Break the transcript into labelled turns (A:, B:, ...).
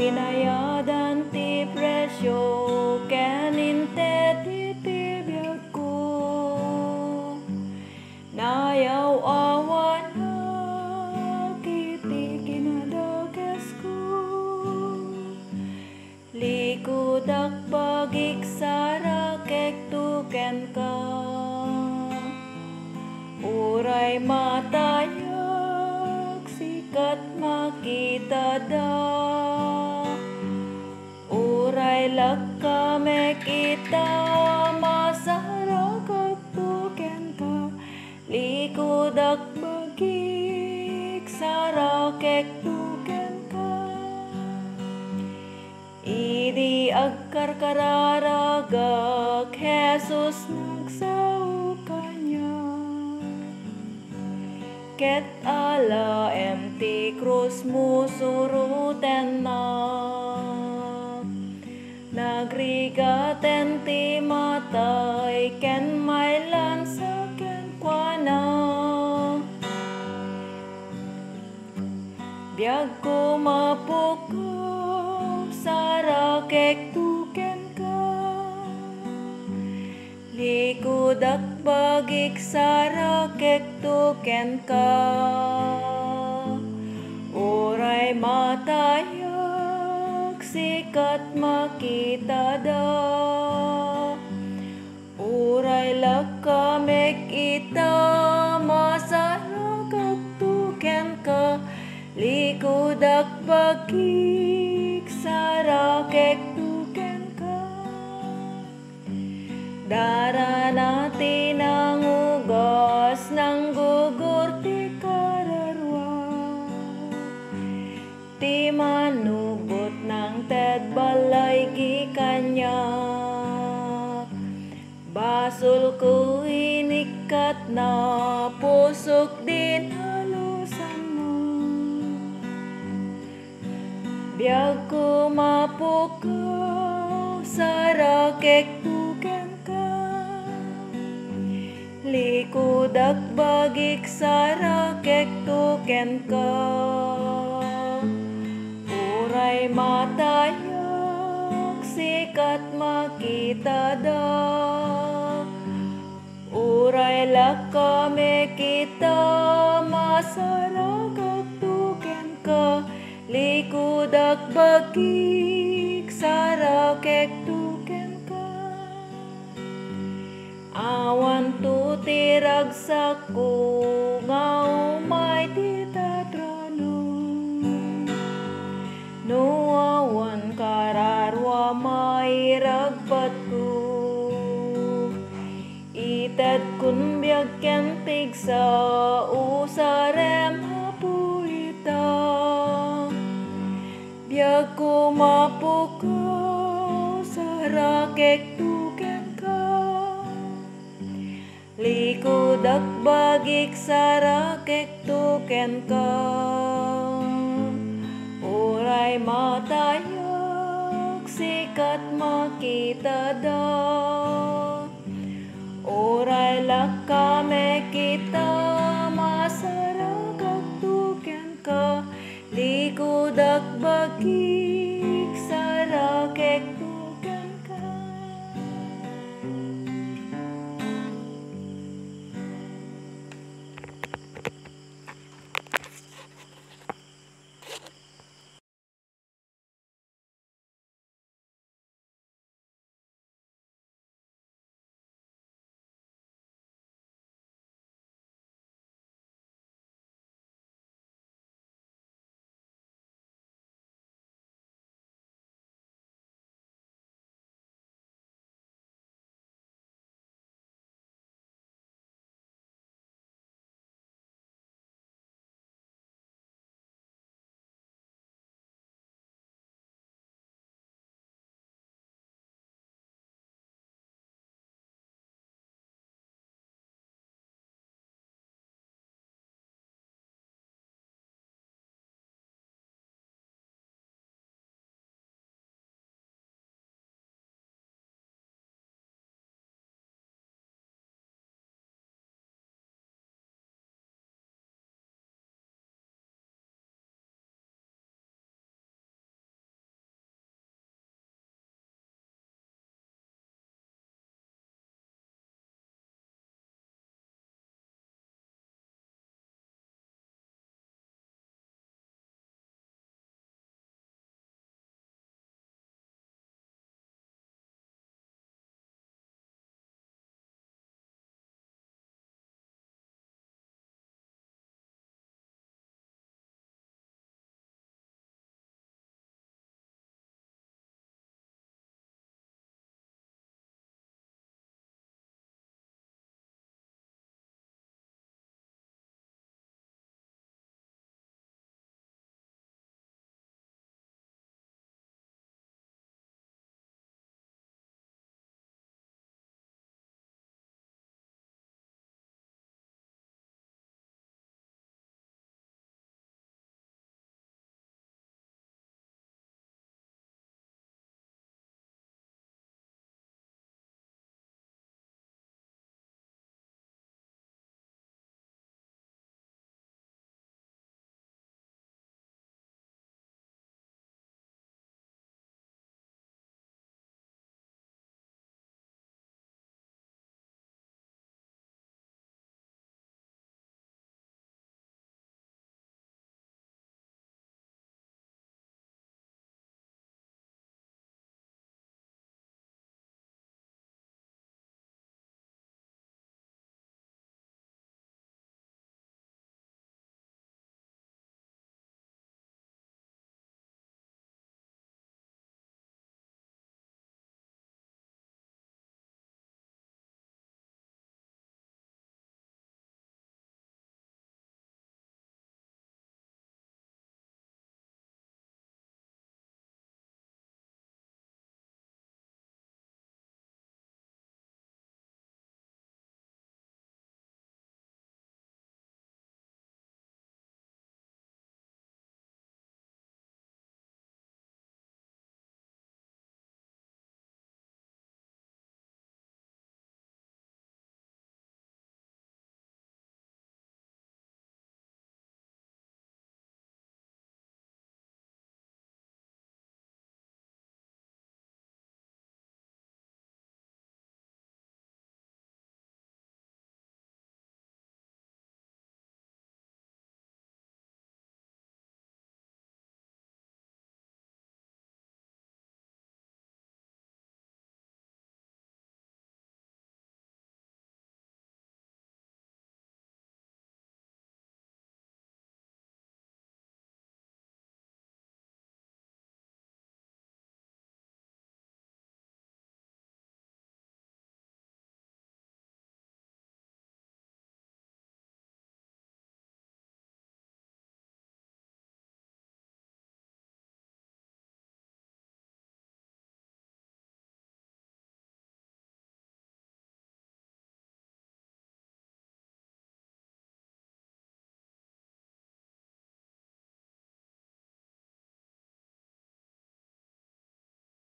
A: Binayadan ti presyo keninte ti biag ko. Nayaw awan na kiti kinadagas ko. Likudak bagik sara kek tuken ka. Uray matayak sikat makita da. Uray lakame kita masarakak tuken ka. Likudak bagik sarakek tuken ka. Idi agkar kararagak Jesus nagsao kanya. Ket ala empty krus mo suruten na. Nagrigaten ti matay ken mailan sa ken kuana. Biag ko mapukaw sarakek tuken ka. Likudak bagik sarakek tuken ka. Uray matayak sikat makita da. Uray lakamek ita masarakak tuken ka. Likudak bagik sarakek tuken ka. Dara natin ang ugas ng gugur ti kararwa. Ti manubot ng ted balay gikanyak. Basul ko inikat na pusok din halusan mo. Biag ko mapukaw sarakek tuken ka. Likudak bagik sarakek tuken ka. Uray matayak sikat makita da. Uray lakame kita masarakak tuken ka. Likudak bagik sarakek tuken ka. Awan tu tiragsak ko nga umay titatrano. No awan kararwa mairagpat ko. Ited kun biag kentig sa usarem hapuita. Biag ko mapukaw sarakek tuken ka. Likudak bagik sarakek tuken ka. Uray matayak sikat makita da. Uray lakame kita masarakak tuken ka. Likudak bagik